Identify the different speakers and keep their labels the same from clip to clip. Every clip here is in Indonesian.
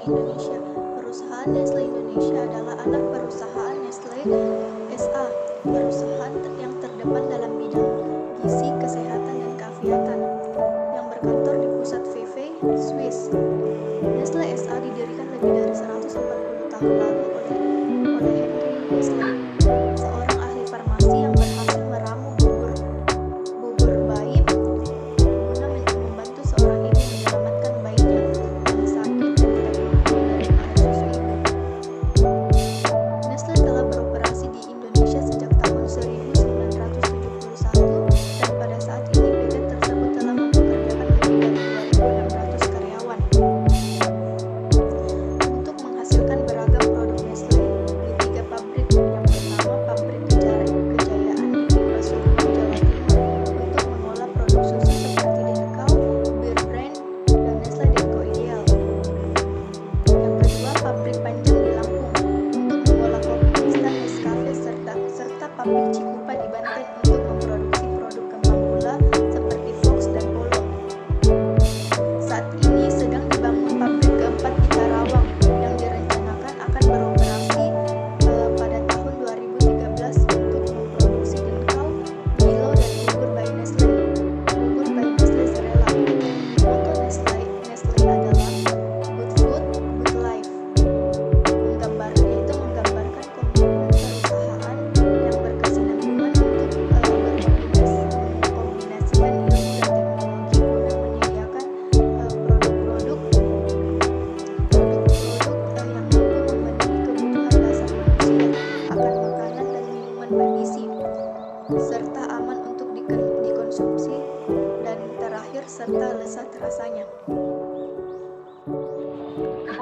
Speaker 1: Indonesia. Perusahaan Nestle Indonesia adalah anak perusahaan Nestle SA, perusahaan yang terdepan dalam bidang gizi, kesehatan, dan keafiatan, yang berkantor di pusat Vevey, Swiss. Nestle SA didirikan lebih dari 140 tahun lalu oleh Henry Nestle, seorang ahli farmasi yang berhasil meramu bubur bayi guna membantu seorang ibu menyelamatkan bayinya yang sakit dan tidak mampu menerima susu ibu. Nestle telah beroperasi di Indonesia sejak tahun 1971 dan pada saat ini PT tersebut telah mempekerjakan lebih dari 2.600 karyawan untuk menghasilkan beragam produk Nestle di 3 pabrik. Yang pertama, pabrik Kejayaan di Pasuruan, Jawa Timur, untuk mengolah produk susu seperti Denkau, Bear Brand, dan Nestle Deco Ideal. Yang kedua, pabrik Panjang di Lampung untuk mengolah kopi instan Nescafe serta pabrik Cikupa di Banten untuk memproduksi produk kembang gula seperti Fox dan Polo. Saat ini sedang dibangun pabrik keempat di Karawang yang direncanakan akan beroperasi pada tahun 2013 untuk memproduksi Denkau, Milo, dan bubur bayi Nestle Serela. Moto Nestle adalah Good Food, Good Life. Menggambarkan komitmen perusahaan yang berkesinambungan untuk mengkombinasikan ilmu dan teknologi guna menyediakan produk-produk yang mampu memenuhi kebutuhan dasar manusia akan makanan dan minuman bergizi, serta aman untuk dikonsumsi, dan terakhir serta lezat rasanya.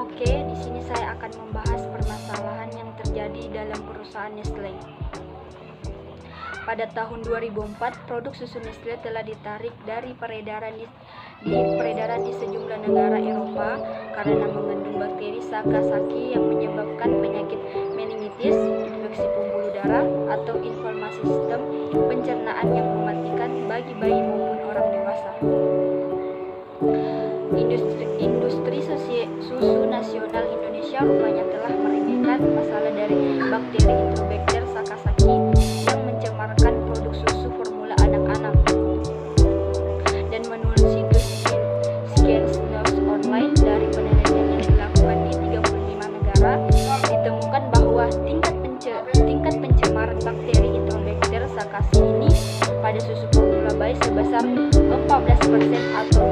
Speaker 2: Oke, di sini saya akan membahas permasalahan yang terjadi dalam perusahaan Nestle. Pada tahun 2004, produk susu Nestle telah ditarik dari peredaran di sejumlah negara Eropa karena mengandung bakteri Sakazaki yang menyebabkan penyakit meningitis, infeksi pembuluh darah, atau inflamasi sistem pencernaan yang mematikan bagi bayi maupun orang dewasa. Industri susu nasional Indonesia rupanya telah meremehkan masalah dari bakteri Enterobacter Sakazaki yang mencemarkan produk susu formula anak-anak. Dan menurut situs Science News Online, dari penelitian yang dilakukan di 35 negara, ditemukan bahwa tingkat pencemaran bakteri Enterobacter Sakazaki ini pada susu formula bayi sebesar 14% atau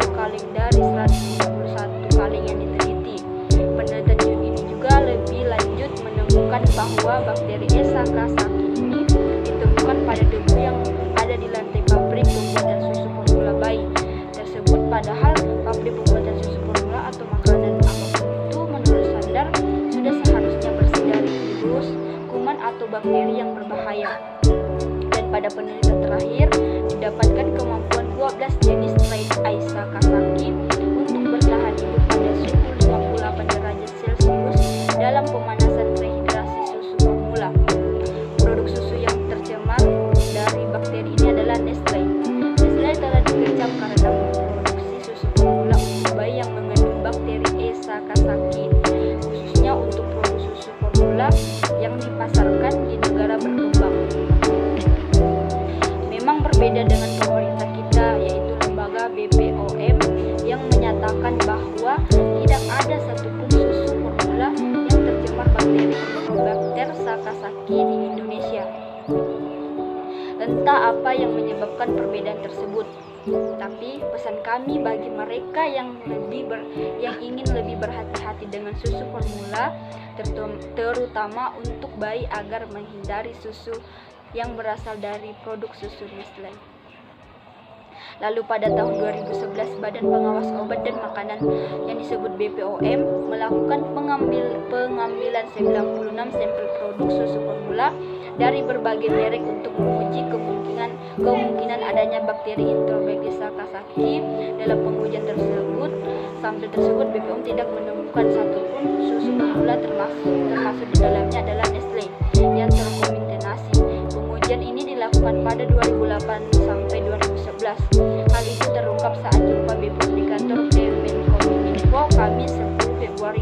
Speaker 2: 20 kaleng dari 151 kaleng yang diteliti. Penelitian ini juga lebih lanjut menemukan bahwa bakteri Sakazaki ini ditemukan pada debu yang ada di lantai pabrik pembuatan susu formula bayi tersebut, padahal pabrik pembuatan susu formula atau makanan apapun itu menurut standar sudah seharusnya bersih dari virus, kuman, atau bakteri yang berbahaya. Dan pada penelitian terakhir didapatkan kemampuan 12 jenis trait Sakazaki untuk bertahan hidup pada suhu 58 derajat Celcius dalam pemanasan rehidrasi susu formula. Produk susu yang tercemar dari bakteri ini adalah Nestle. Nestle telah dikecam karena memproduksi susu formula untuk bayi yang mengandung bakteri Sakazaki, khususnya untuk produk susu formula yang dipasarkan di negara berkembang. Memang berbeda dengan pemerintah kita, yaitu lembaga BPOM yang menyatakan bahwa tidak ada satupun susu formula yang tercemar bakteri Enterobacter Sakazaki di Indonesia. Entah apa yang menyebabkan perbedaan tersebut, tapi pesan kami bagi mereka yang ingin lebih berhati-hati dengan susu formula, terutama untuk bayi, agar menghindari susu yang berasal dari produk susu Nestle. Lalu pada tahun 2011, Badan Pengawas Obat dan Makanan yang disebut BPOM melakukan pengambilan 96 sampel produk susu formula dari berbagai merek untuk menguji kemungkinan adanya bakteri Enterobacter Sakazaki. Dalam pengujian tersebut, sampel tersebut BPOM tidak menemukan satupun susu formula, termasuk di dalamnya adalah Nestle yang terkontaminasi. Pengujian ini dilakukan pada 2008 sampai 2011. Hal itu terungkap saat jumpa BPOM di kantor Kemenkominfo Kamis 10 Februari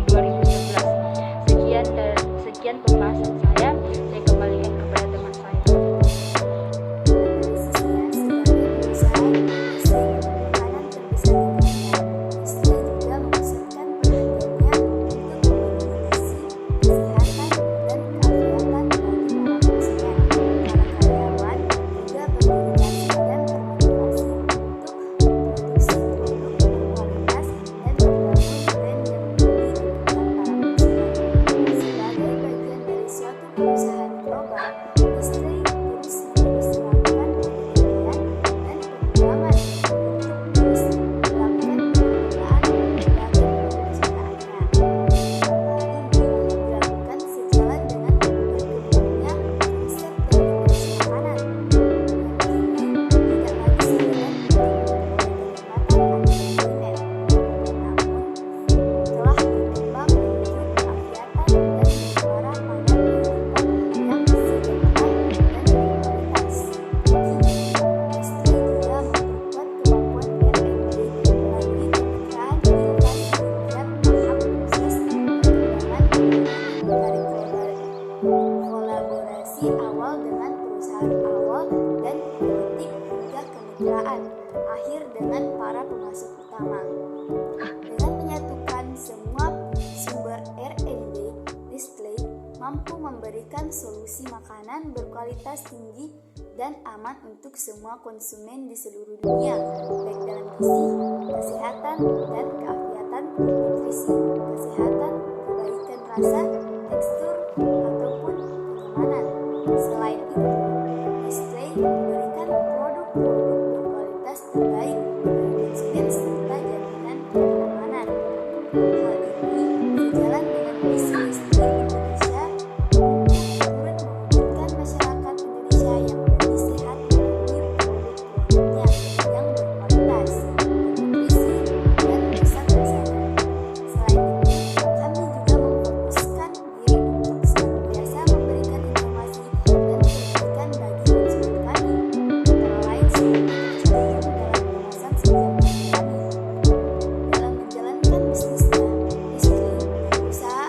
Speaker 3: awal dengan perusahaan awal dan prototipe hingga kemitraan akhir dengan para pemasok utama. Dengan menyatukan semua sumber R&D, Nestlé mampu memberikan solusi makanan berkualitas tinggi dan aman untuk semua konsumen di seluruh dunia, baik dalam gizi, kesehatan, dan keafiatan, nutrisi, kesehatan, kebaikan rasa, tekstur, ataupun kenyamanan. Selain itu, Nestlé memberikan produk-produk berkualitas terbaik bagi konsumen serta jaminan keamanan. Hal ini sejalan dengan visi Nestlé Indonesia untuk turut mewujudkan masyarakat Indonesia yang lebih sehat melalui produk-produknya yang berkualitas, bernutrisi, dan rusak rasanya. Selain itu, kami juga memfokuskan diri untuk senantiasa memberikan informasi dan pendidikan bagi konsumen kami, antara lain seperti tercantum dalam kemasan setiap produk kami. Dalam menjalankan bisnisnya, Nestlé berusaha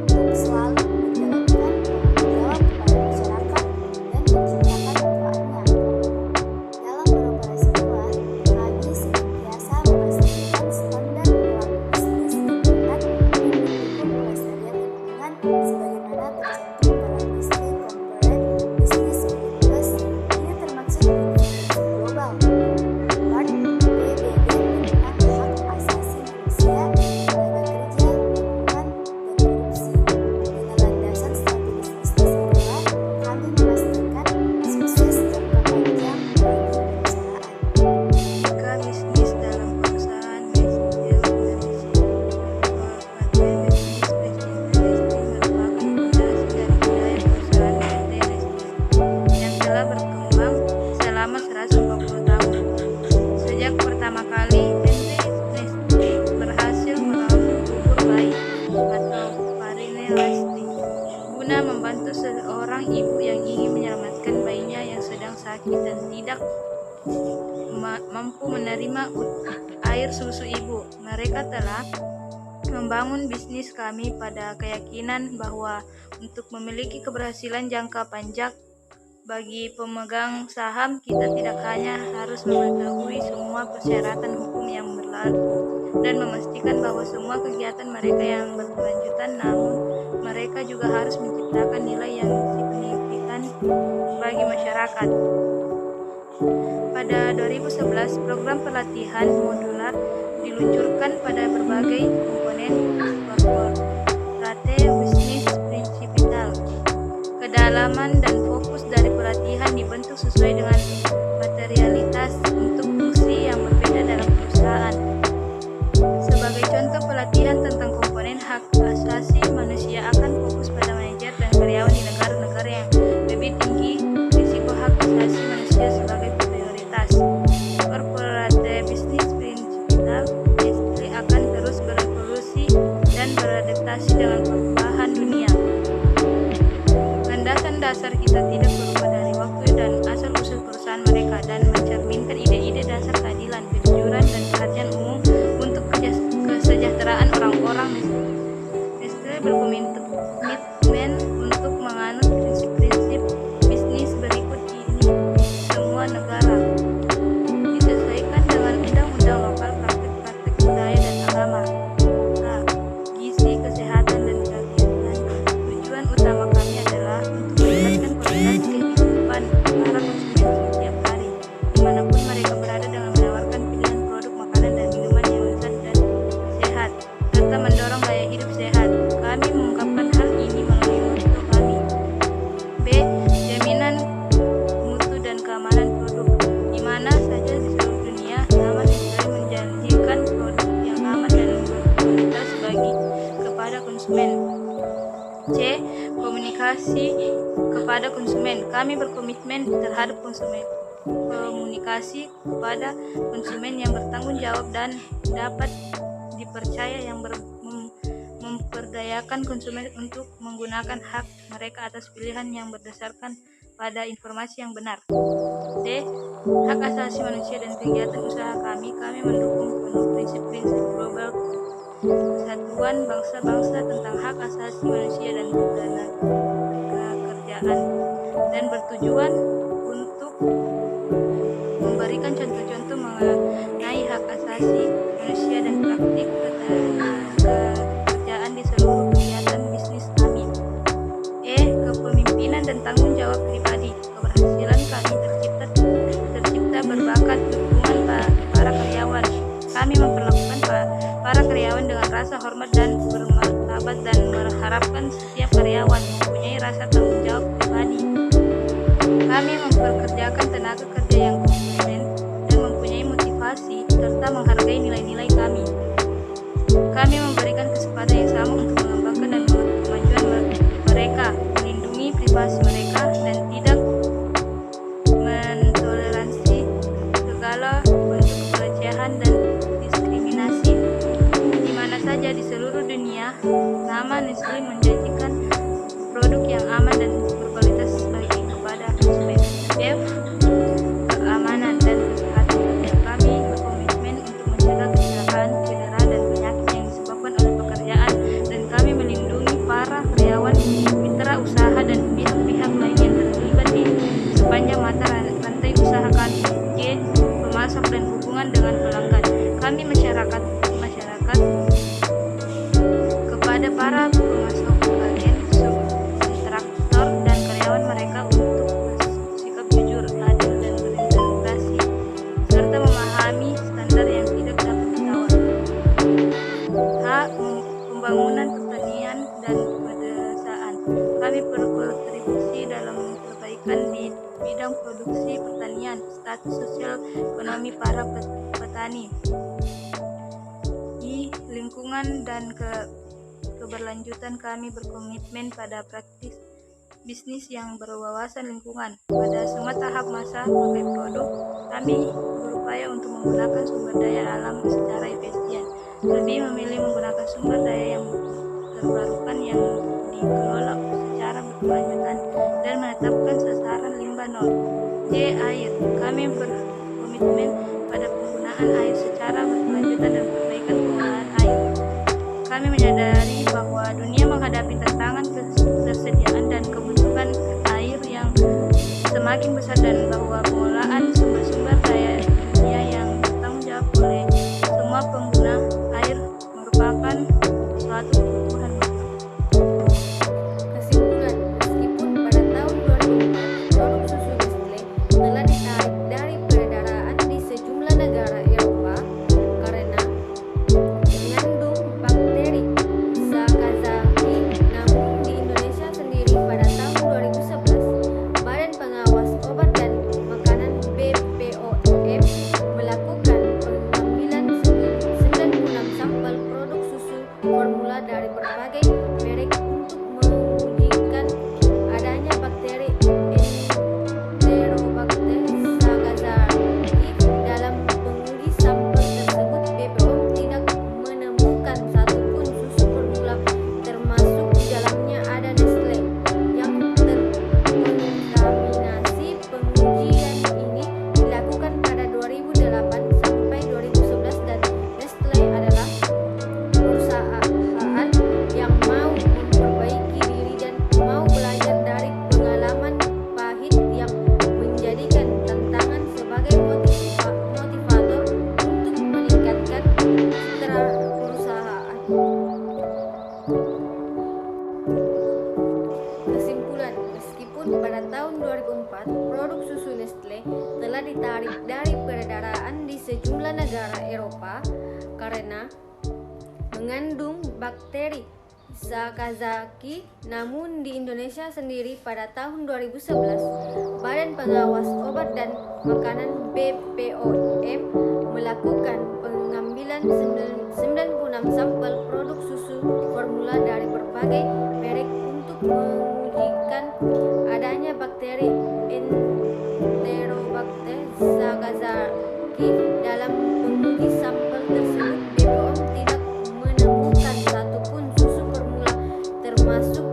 Speaker 3: untuk selalu menjalankan tanggung jawab kepada masyarakat dan menciptakan manfaatnya. Dalam beroperasi luar, kami senantiasa memastikan standar perilaku bisnis yang ketat dan mendukung pelestarian lingkungan sebagaimana tercantum dalam Nestlé Corporate Business Principles. Ini termaksud prinsip global GARD PBB tentang hak asasi manusia, tenaga kerja, lingkungan, dan korupsi. Dengan landasan strategis bisnis adalah kami memastikan sukses jangka panjang bagi perusahaan.
Speaker 4: Jika bisnis dalam perusahaan Nestlé Indonesia Corporate Business Principles merupakan fondasi dari budaya perusahaan PT Nestlé yang telah berkembang selama 140 tahun. Sejak pertama kali Nestlé berhasil membangun bubur bayi atau Farine Lasting guna membantu seorang ibu yang ingin menyelamatkan bayinya yang sedang sakit dan tidak mampu menerima air susu ibu. Mereka telah membangun bisnis kami pada keyakinan bahwa untuk memiliki keberhasilan jangka panjang bagi pemegang saham, kita tidak hanya harus mengetahui semua persyaratan hukum yang berlaku dan memastikan bahwa semua kegiatan mereka yang berkelanjutan, namun mereka juga harus menciptakan nilai yang signifikan bagi masyarakat. Pada 2011, program pelatihan modular diluncurkan pada berbagai komponen Corporate Business Principles. Kedalaman dan fokus dari pelatihan dibentuk sesuai dengan materialitas untuk fungsi yang berbeda dalam perusahaan. Sebagai contoh, pelatihan tentang komponen hak asasi manusia akan fokus pada manajer dan karyawan di negara-negara yang lebih tinggi risiko hak asasi manusia sebagai prioritas. Corporate Business Principles Nestlé akan terus berevolusi dan beradaptasi dengan perubahan dunia. Landasan dasar kita tidak berubah dari waktu dan asal-usul perusahaan mereka dan mencerminkan ide-ide dasar keadilan, kejujuran, dan perhatian umum untuk kesejahteraan orang-orang. Nestlé berkomitmen untuk menganut prinsip-prinsip bisnis berikut ini di semua negara, disesuaikan dengan undang-undang lokal, praktik-praktik budaya dan agama. A. Gizi, kesehatan, dan kegiatan. Tujuan utama kami adalah untuk meningkatkan kualitas kehidupan para konsumen setiap hari, dimanapun mereka berada, dengan menawarkan pilihan produk makanan dan minuman yang lezat dan sehat, serta mendorong gaya hidup sehat. Kami mengungkapkan hal ini melalui motto kami. B. Jaminan mutu dan keamanan produk. Di mana saja di seluruh dunia, nama Nestlé menjanjikan produk yang aman dan berkualitas kepada konsumen. C. Komunikasi kepada konsumen. Kami berkomitmen terhadap komunikasi kepada konsumen yang bertanggung jawab dan dapat dipercaya, yang memperdayakan konsumen untuk menggunakan hak mereka atas pilihan yang berdasarkan pada informasi yang benar. D. Hak asasi manusia dan kegiatan usaha kami mendukung penuh prinsip-prinsip global Persatuan Bangsa-Bangsa tentang hak asasi manusia dan ketenaga kerjaan. kekayaan dan bertujuan untuk memberikan contoh-contoh mengenai hak asasi manusia dan praktik kerjaan di seluruh kegiatan bisnis kami. Kepemimpinan dan tanggung jawab pribadi. Keberhasilan kami tercipta berbakat dukungan para karyawan. Kami memperlakukan para karyawan dengan rasa hormat dan bermartabat dan mengharapkan setiap karyawan mempunyai rasa tanggung jawab pribadi. Kami memperkerjakan tenaga kerja yang kompeten dan mempunyai motivasi serta menghargai nilai-nilai kami. Kami memberikan kesempatan yang sama untuk mengembangkan dan kemajuan mereka, melindungi privasi mereka, dan tidak mentoleransi segala bentuk pelecehan dan diskriminasi. Di mana saja di seluruh dunia, nama Nestle menjanjikan produk yang aman dan berkualitas bagi kepada konsumen. Keamanan dan kesehatan kerja. Kami berkomitmen untuk mencegah kecelakaan, cedera, dan penyakit yang disebabkan oleh pekerjaan, dan kami melindungi para karyawan, mitra usaha, dan pihak-pihak lain yang terlibat di sepanjang mata rantai usaha kami, pemasok, dan hubungan dengan pelanggan. Kami masyarakat kepada para pemasok, agen, subkontraktor, dan karyawan mereka untuk bersikap jujur, adil, dan berintegrasi, serta memahami standar yang tidak dapat ditawar. Pembangunan pertanian dan pedesaan. Kami berkontribusi dalam perbaikan di bidang produksi pertanian, status sosial ekonomi para petani, di lingkungan dan keberlanjutan. Kami berkomitmen pada praktis bisnis yang berwawasan lingkungan. Pada semua tahap masa pakai produk, kami berupaya untuk menggunakan sumber daya alam secara efisien, lebih memilih menggunakan sumber daya yang terbarukan yang dikelola secara berkelanjutan, dan menetapkan sasaran limbah nol. Air. Kami berkomitmen pada penggunaan air secara berkelanjutan dan perbaikan penggunaan air. Kami menyadari bahwa dunia menghadapi tantangan ketersediaan dan kebutuhan air yang semakin besar, dan bahwa pengelolaan sumber-sumber daya dunia yang bertanggung jawab oleh semua pengguna air merupakan suatu kebutuhan.
Speaker 3: Kesimpulan, meskipun pada tahun 2004 produk susu Nestle telah ditarik dari peredaran di sejumlah negara Eropa karena mengandung bakteri Sakazaki, namun di Indonesia sendiri pada tahun 2011 Badan Pengawas Obat dan Makanan BPOM melakukan pengambilan 96 sampel produk susu formula dari berbagai merek untuk mengujikan adanya bakteri Enterobacter Sakazaki. Dalam penguji sampel tersebut, BPOM tidak menemukan satupun susu formula termasuk di dalamnya ada Nestle yang terkontaminasi. Pengujian ini dilakukan pada 2008 sampai 2011, dan Nestle adalah perusahaan yang mau memperbaiki diri dan mau belajar dari pengalaman pahit yang menjadikan tantangan sebagai motivator untuk meningkatkan citra perusahaan. Kesimpulan, meskipun pada tahun 2004 produk susu Nestle telah ditarik dari peredaran di sejumlah negara Eropa karena mengandung bakteri Sakazaki, namun di Indonesia sendiri pada tahun 2011 Badan Pengawas Obat dan Makanan BPOM melakukan pengambilan 96 sampel produk susu formula dari berbagai merek untuk mengujikan adanya bakteri Enterobacter Sakazaki. Dalam penguji sampel tersebut, BPOM tidak menemukan satupun susu formula termasuk